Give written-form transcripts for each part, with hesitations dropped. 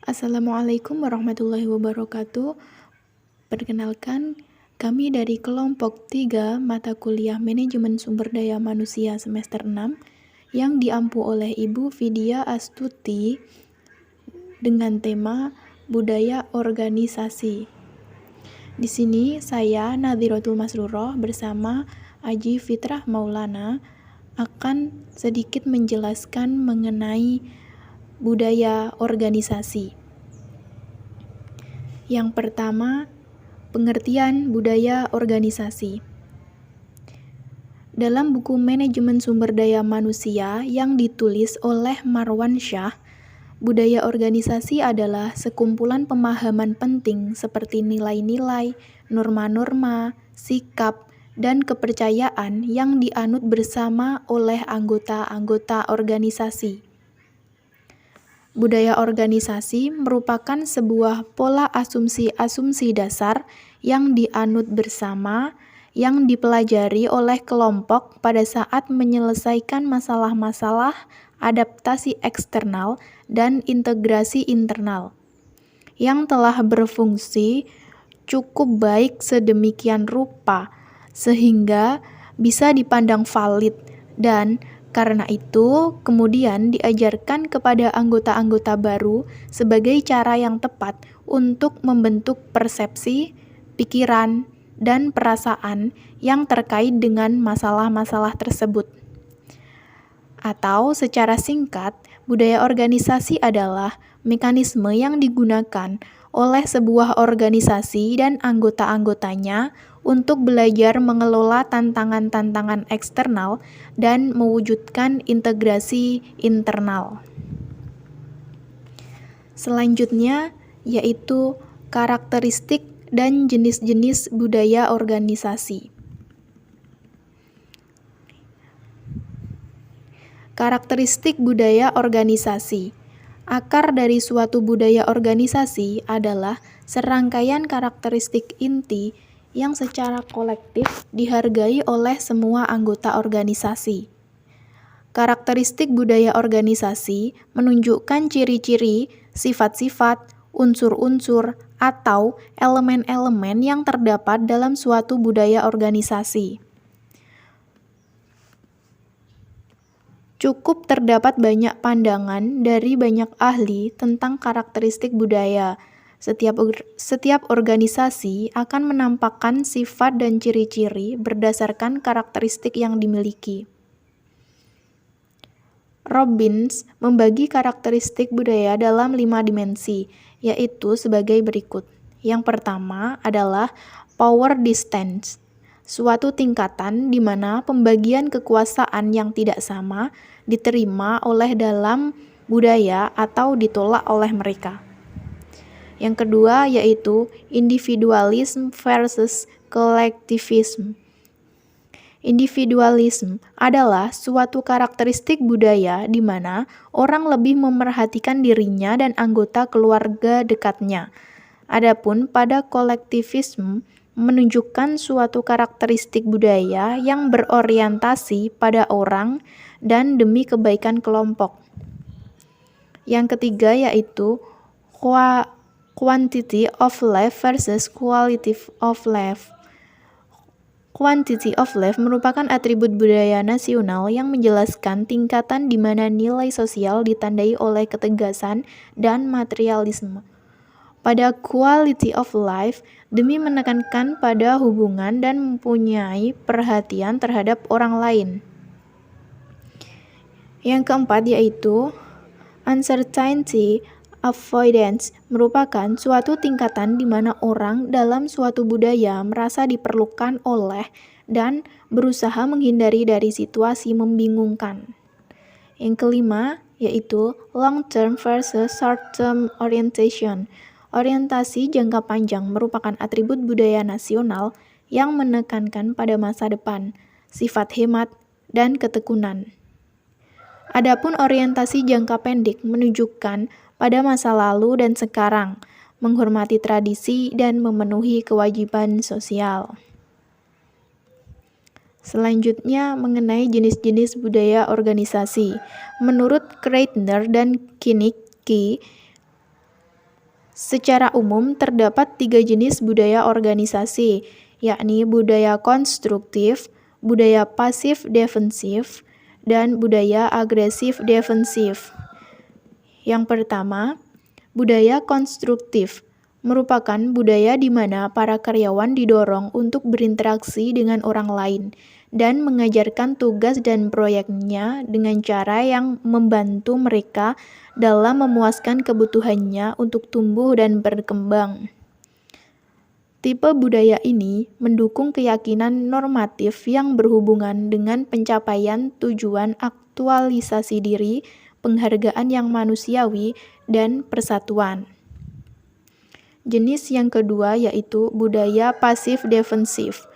Assalamualaikum warahmatullahi wabarakatuh. Perkenalkan, kami dari kelompok 3 mata kuliah Manajemen Sumber Daya Manusia semester 6 yang diampu oleh Ibu Vidya Astuti dengan tema Budaya Organisasi. Di sini saya Nadhiratul Masruroh bersama Aji Fitrah Maulana akan sedikit menjelaskan mengenai budaya organisasi. Yang pertama, pengertian budaya organisasi. Dalam buku Manajemen Sumber Daya Manusia yang ditulis oleh Marwan Shah, budaya organisasi adalah sekumpulan pemahaman penting seperti nilai-nilai, norma-norma, sikap, dan kepercayaan yang dianut bersama oleh anggota-anggota organisasi. Budaya organisasi merupakan sebuah pola asumsi-asumsi dasar yang dianut bersama, yang dipelajari oleh kelompok pada saat menyelesaikan masalah-masalah adaptasi eksternal dan integrasi internal, yang telah berfungsi cukup baik sedemikian rupa sehingga bisa dipandang valid dan karena itu, kemudian diajarkan kepada anggota-anggota baru sebagai cara yang tepat untuk membentuk persepsi, pikiran, dan perasaan yang terkait dengan masalah-masalah tersebut. Atau secara singkat, budaya organisasi adalah mekanisme yang digunakan oleh sebuah organisasi dan anggota-anggotanya untuk belajar mengelola tantangan-tantangan eksternal dan mewujudkan integrasi internal. Selanjutnya yaitu karakteristik dan jenis-jenis budaya organisasi. Karakteristik budaya organisasi. Akar dari suatu budaya organisasi adalah serangkaian karakteristik inti yang secara kolektif dihargai oleh semua anggota organisasi. Karakteristik budaya organisasi menunjukkan ciri-ciri, sifat-sifat, unsur-unsur, atau elemen-elemen yang terdapat dalam suatu budaya organisasi. Cukup terdapat banyak pandangan dari banyak ahli tentang karakteristik budaya. Setiap organisasi akan menampakkan sifat dan ciri-ciri berdasarkan karakteristik yang dimiliki. Robbins membagi karakteristik budaya dalam 5 dimensi, yaitu sebagai berikut. Yang pertama adalah power distance, suatu tingkatan di mana pembagian kekuasaan yang tidak sama diterima oleh dalam budaya atau ditolak oleh mereka. Yang kedua yaitu individualism versus collectivism. Individualism adalah suatu karakteristik budaya di mana orang lebih memerhatikan dirinya dan anggota keluarga dekatnya. Adapun pada kolektivisme menunjukkan suatu karakteristik budaya yang berorientasi pada orang dan demi kebaikan kelompok. Yang ketiga yaitu quantity of life versus quality of life. Quantity of life merupakan atribut budaya nasional yang menjelaskan tingkatan di mana nilai sosial ditandai oleh ketegasan dan materialisme. Pada quality of life, demi menekankan pada hubungan dan mempunyai perhatian terhadap orang lain. Yang keempat yaitu uncertainty avoidance merupakan suatu tingkatan di mana orang dalam suatu budaya merasa diperlukan oleh dan berusaha menghindari dari situasi membingungkan. Yang kelima yaitu long term versus short term orientation. Orientasi jangka panjang merupakan atribut budaya nasional yang menekankan pada masa depan, sifat hemat, dan ketekunan. Adapun orientasi jangka pendek menunjukkan pada masa lalu dan sekarang, menghormati tradisi dan memenuhi kewajiban sosial. Selanjutnya mengenai jenis-jenis budaya organisasi. Menurut Kreitner dan Kinnicky, Secara umum, terdapat 3 jenis budaya organisasi, yakni budaya konstruktif, budaya pasif defensif, dan budaya agresif defensif. Yang pertama, budaya konstruktif merupakan budaya di mana para karyawan didorong untuk berinteraksi dengan orang lain dan mengajarkan tugas dan proyeknya dengan cara yang membantu mereka dalam memuaskan kebutuhannya untuk tumbuh dan berkembang. Tipe budaya ini mendukung keyakinan normatif yang berhubungan dengan pencapaian tujuan aktualisasi diri, penghargaan yang manusiawi, dan persatuan. Jenis yang kedua yaitu budaya pasif defensif,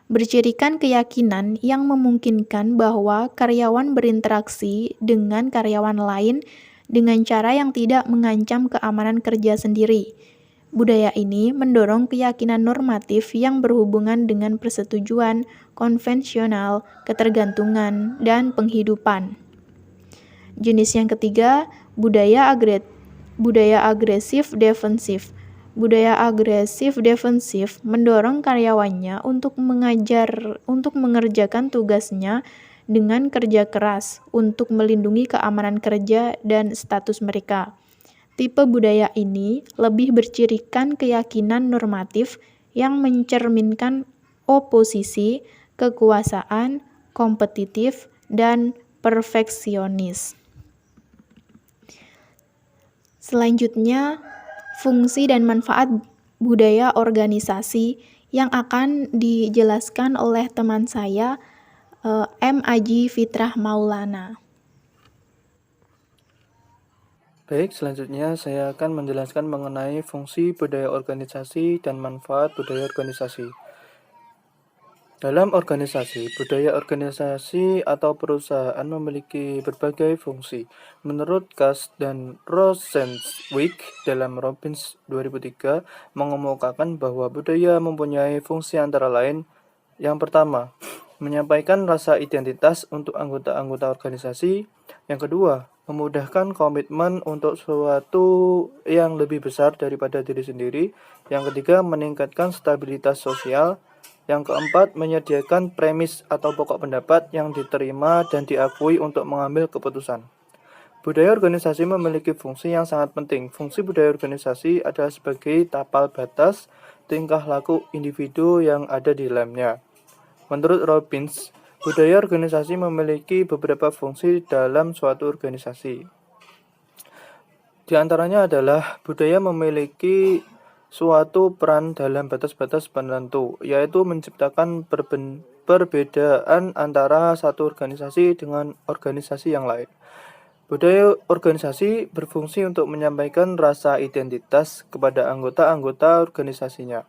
bercirikan keyakinan yang memungkinkan bahwa karyawan berinteraksi dengan karyawan lain dengan cara yang tidak mengancam keamanan kerja sendiri. Budaya ini mendorong keyakinan normatif yang berhubungan dengan persetujuan, konvensional, ketergantungan, dan penghidupan. Jenis yang ketiga, budaya agresif defensif. Budaya agresif defensif mendorong karyawannya untuk mengerjakan tugasnya dengan kerja keras untuk melindungi keamanan kerja dan status mereka. Tipe budaya ini lebih bercirikan keyakinan normatif yang mencerminkan oposisi, kekuasaan, kompetitif, dan perfeksionis. Selanjutnya, fungsi dan manfaat budaya organisasi yang akan dijelaskan oleh teman saya, M. Aji Fitrah Maulana. Baik, selanjutnya saya akan menjelaskan mengenai fungsi budaya organisasi dan manfaat budaya organisasi. Dalam organisasi, budaya organisasi atau perusahaan memiliki berbagai fungsi. Menurut Kass dan Rosenzweig dalam Robbins 2003 mengemukakan bahwa budaya mempunyai fungsi antara lain. Yang pertama, menyampaikan rasa identitas untuk anggota-anggota organisasi. Yang kedua, memudahkan komitmen untuk sesuatu yang lebih besar daripada diri sendiri. Yang ketiga, meningkatkan stabilitas sosial. Yang keempat, menyediakan premis atau pokok pendapat yang diterima dan diakui untuk mengambil keputusan. Budaya organisasi memiliki fungsi yang sangat penting. Fungsi budaya organisasi adalah sebagai tapal batas tingkah laku individu yang ada di dalamnya. Menurut Robbins, budaya organisasi memiliki beberapa fungsi dalam suatu organisasi. Di antaranya adalah budaya memiliki suatu peran dalam batas-batas tertentu, yaitu menciptakan perbedaan antara satu organisasi dengan organisasi yang lain. Budaya organisasi berfungsi untuk menyampaikan rasa identitas kepada anggota-anggota organisasinya.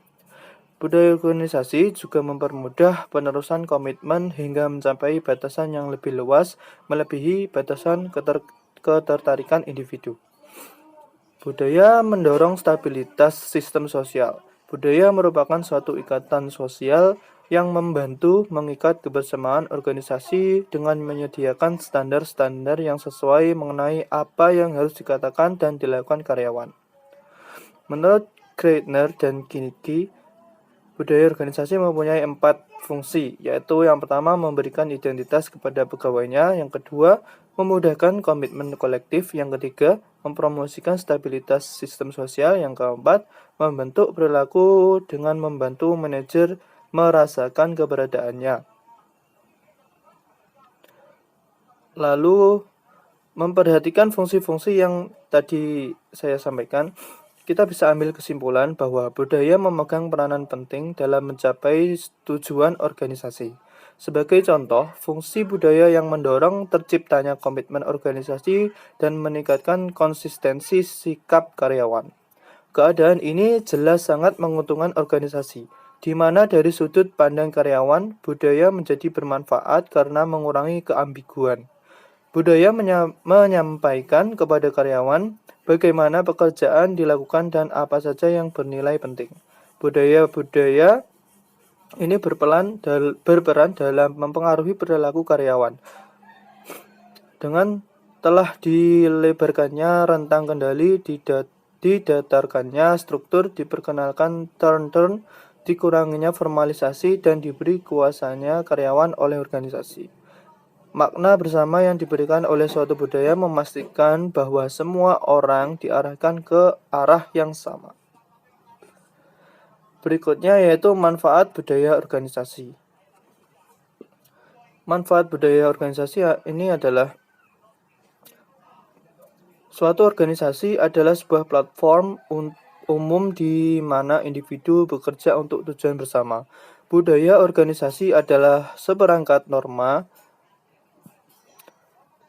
Budaya organisasi juga mempermudah penerusan komitmen hingga mencapai batasan yang lebih luas, melebihi batasan ketertarikan individu. Budaya mendorong stabilitas sistem sosial. Budaya merupakan suatu ikatan sosial yang membantu mengikat kebersamaan organisasi dengan menyediakan standar-standar yang sesuai mengenai apa yang harus dikatakan dan dilakukan karyawan. Menurut Kreitner dan Kinigi, budaya organisasi mempunyai 4 fungsi, yaitu yang pertama memberikan identitas kepada pegawainya, yang kedua memudahkan komitmen kolektif, yang ketiga mempromosikan stabilitas sistem sosial, yang keempat membentuk perilaku dengan membantu manajer merasakan keberadaannya. Lalu memperhatikan fungsi-fungsi yang tadi saya sampaikan, kita bisa ambil kesimpulan bahwa budaya memegang peranan penting dalam mencapai tujuan organisasi. Sebagai contoh, fungsi budaya yang mendorong terciptanya komitmen organisasi dan meningkatkan konsistensi sikap karyawan. Keadaan ini jelas sangat menguntungkan organisasi, di mana dari sudut pandang karyawan, budaya menjadi bermanfaat karena mengurangi keambiguan. Budaya menyampaikan kepada karyawan bagaimana pekerjaan dilakukan dan apa saja yang bernilai penting. Budaya-budaya ini berperan dalam mempengaruhi perilaku karyawan. Dengan telah dilebarkannya rentang kendali didatarkannya struktur, diperkenalkan turn-turn, dikuranginya formalisasi, dan diberi kuasanya karyawan oleh organisasi. Makna bersama yang diberikan oleh suatu budaya memastikan bahwa semua orang diarahkan ke arah yang sama. Berikutnya yaitu manfaat budaya organisasi. Manfaat budaya organisasi ini adalah suatu organisasi adalah sebuah platform umum di mana individu bekerja untuk tujuan bersama. Budaya organisasi adalah seperangkat norma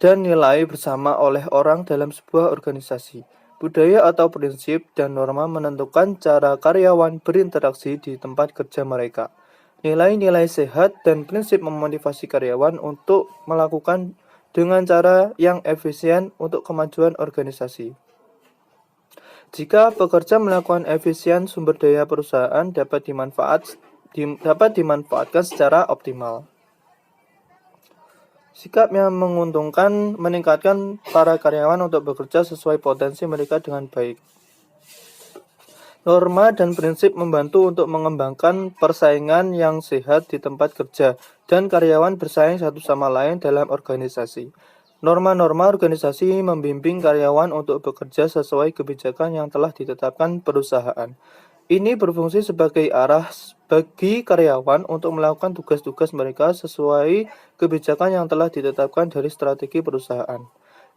dan nilai bersama oleh orang dalam sebuah organisasi. Budaya atau prinsip dan norma menentukan cara karyawan berinteraksi di tempat kerja mereka. Nilai-nilai sehat dan prinsip memotivasi karyawan untuk melakukan dengan cara yang efisien untuk kemajuan organisasi. Jika pekerja melakukan efisien, sumber daya perusahaan dapat dimanfaatkan secara optimal. Sikap yang menguntungkan meningkatkan para karyawan untuk bekerja sesuai potensi mereka dengan baik. Norma dan prinsip membantu untuk mengembangkan persaingan yang sehat di tempat kerja dan karyawan bersaing satu sama lain dalam organisasi. Norma-norma organisasi membimbing karyawan untuk bekerja sesuai kebijakan yang telah ditetapkan perusahaan. Ini berfungsi sebagai arah bagi karyawan untuk melakukan tugas-tugas mereka sesuai kebijakan yang telah ditetapkan dari strategi perusahaan.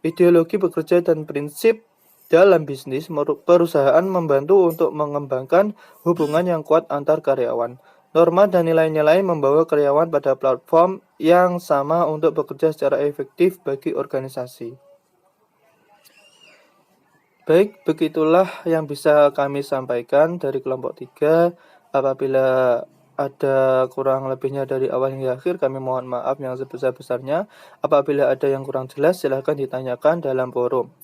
Ideologi bekerja dan prinsip dalam bisnis perusahaan membantu untuk mengembangkan hubungan yang kuat antar karyawan. Norma dan nilai-nilai membawa karyawan pada platform yang sama untuk bekerja secara efektif bagi organisasi. Baik, begitulah yang bisa kami sampaikan dari kelompok 3. Apabila ada kurang lebihnya dari awal hingga akhir, kami mohon maaf yang sebesar-besarnya. Apabila ada yang kurang jelas, silahkan ditanyakan dalam forum.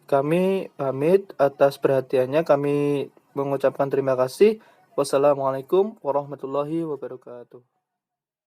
Kami pamit atas perhatiannya. Kami mengucapkan terima kasih. Wassalamualaikum warahmatullahi wabarakatuh.